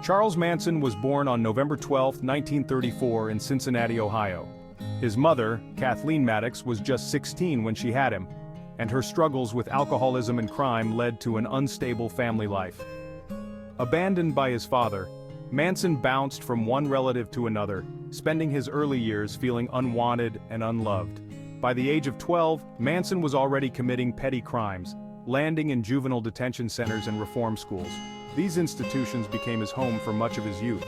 Charles Manson was born on November 12, 1934 in Cincinnati, Ohio. His mother, Kathleen Maddox, was just 16 when she had him, and her struggles with alcoholism and crime led to an unstable family life. Abandoned by his father, Manson bounced from one relative to another, spending his early years feeling unwanted and unloved. By the age of 12, Manson was already committing petty crimes, landing in juvenile detention centers and reform schools. These institutions became his home for much of his youth.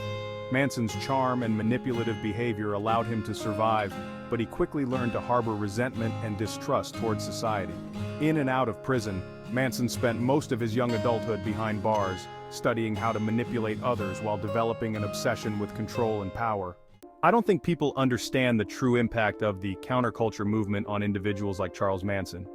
Manson's charm and manipulative behavior allowed him to survive, but he quickly learned to harbor resentment and distrust towards society. In and out of prison, Manson spent most of his young adulthood behind bars, studying how to manipulate others while developing an obsession with control and power. I don't think people understand the true impact of the counterculture movement on individuals like Charles Manson.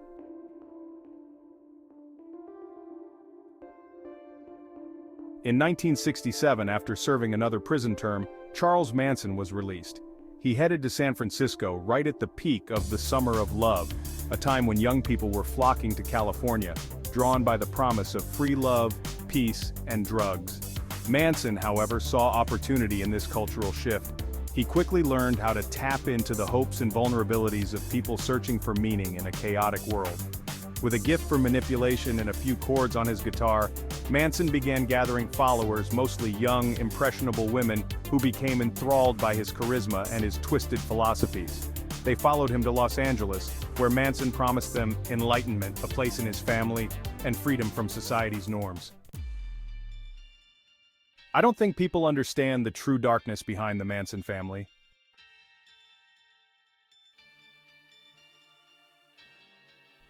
In 1967, after serving another prison term, Charles Manson was released. He headed to San Francisco right at the peak of the Summer of Love, a time when young people were flocking to California, drawn by the promise of free love, peace, and drugs. Manson, however, saw opportunity in this cultural shift. He quickly learned how to tap into the hopes and vulnerabilities of people searching for meaning in a chaotic world. With a gift for manipulation and a few chords on his guitar, Manson began gathering followers, mostly young, impressionable women, who became enthralled by his charisma and his twisted philosophies. They followed him to Los Angeles, where Manson promised them enlightenment, a place in his family, and freedom from society's norms. I don't think people understand the true darkness behind the Manson family.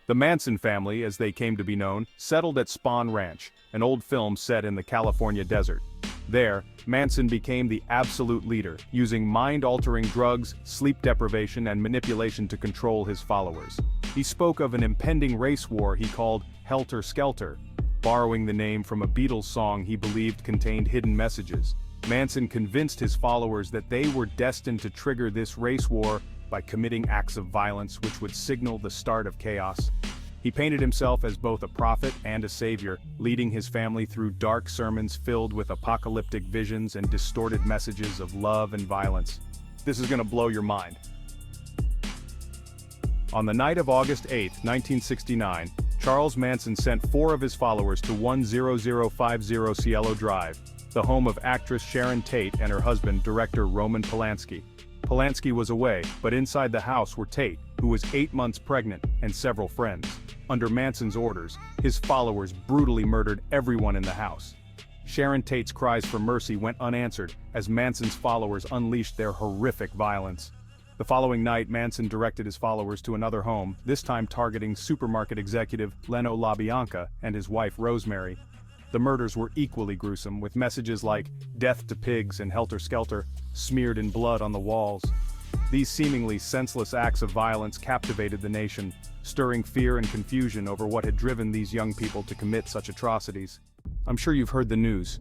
The Manson family, as they came to be known, settled at Spahn Ranch, an old film set in the California desert. There, Manson became the absolute leader, using mind-altering drugs, sleep deprivation, and manipulation to control his followers. He spoke of an impending race war he called Helter Skelter, borrowing the name from a Beatles song he believed contained hidden messages. Manson convinced his followers that they were destined to trigger this race war by committing acts of violence which would signal the start of chaos. He painted himself as both a prophet and a savior, leading his family through dark sermons filled with apocalyptic visions and distorted messages of love and violence. This is gonna blow your mind. On the night of August 8, 1969, Charles Manson sent 4 of his followers to 10050 Cielo Drive, the home of actress Sharon Tate and her husband, director Roman Polanski. Polanski was away, but inside the house were Tate, who was 8 months pregnant, and several friends. Under Manson's orders, his followers brutally murdered everyone in the house. Sharon Tate's cries for mercy went unanswered as Manson's followers unleashed their horrific violence. The following night, Manson directed his followers to another home, this time targeting supermarket executive Tate-LaBianca and his wife Rosemary. The murders were equally gruesome, with messages like "Death to pigs" and "Helter Skelter" smeared in blood on the walls. These seemingly senseless acts of violence captivated the nation, stirring fear and confusion over what had driven these young people to commit such atrocities. I'm sure you've heard the news.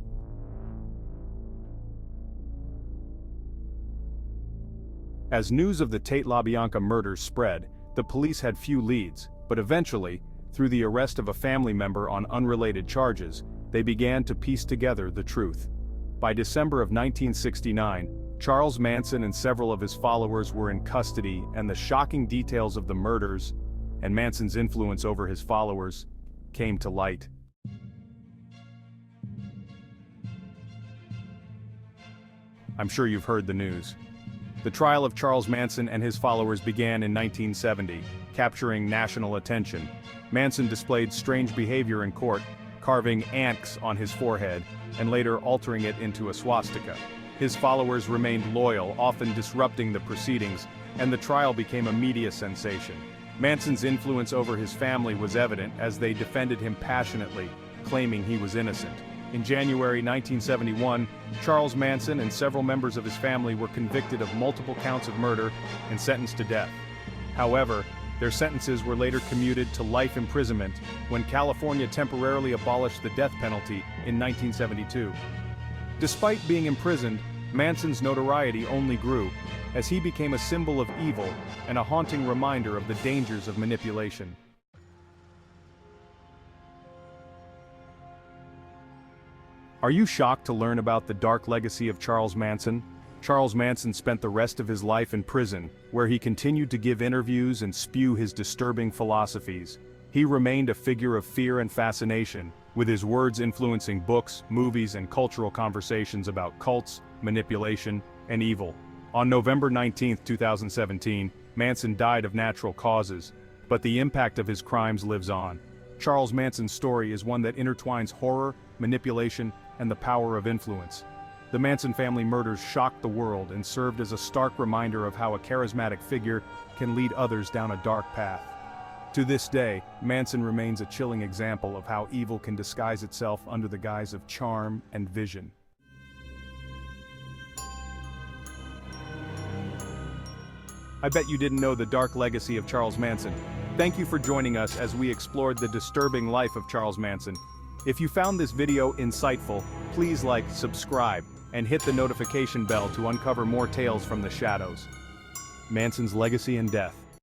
As news of the Tate-LaBianca murders spread, the police had few leads, but eventually, through the arrest of a family member on unrelated charges, they began to piece together the truth. By December of 1969, Charles Manson and several of his followers were in custody, and the shocking details of the murders and Manson's influence over his followers came to light. I'm sure you've heard the news. The trial of Charles Manson and his followers began in 1970, capturing national attention. Manson displayed strange behavior in court, carving ants on his forehead, and later altering it into a swastika. His followers remained loyal, often disrupting the proceedings, and the trial became a media sensation. Manson's influence over his family was evident as they defended him passionately, claiming he was innocent. In January 1971, Charles Manson and several members of his family were convicted of multiple counts of murder and sentenced to death. However, their sentences were later commuted to life imprisonment when California temporarily abolished the death penalty in 1972. Despite being imprisoned, Manson's notoriety only grew, as he became a symbol of evil and a haunting reminder of the dangers of manipulation. Are you shocked to learn about the dark legacy of Charles Manson? Charles Manson spent the rest of his life in prison, where he continued to give interviews and spew his disturbing philosophies. He remained a figure of fear and fascination, with his words influencing books, movies, and cultural conversations about cults, manipulation, and evil. On November 19, 2017, Manson died of natural causes, but the impact of his crimes lives on. Charles Manson's story is one that intertwines horror, manipulation, and the power of influence. The Manson family murders shocked the world and served as a stark reminder of how a charismatic figure can lead others down a dark path. To this day, Manson remains a chilling example of how evil can disguise itself under the guise of charm and vision. I bet you didn't know the dark legacy of Charles Manson. Thank you for joining us as we explored the disturbing life of Charles Manson. If you found this video insightful, please like, subscribe, and hit the notification bell to uncover more tales from the shadows. Manson's legacy and death.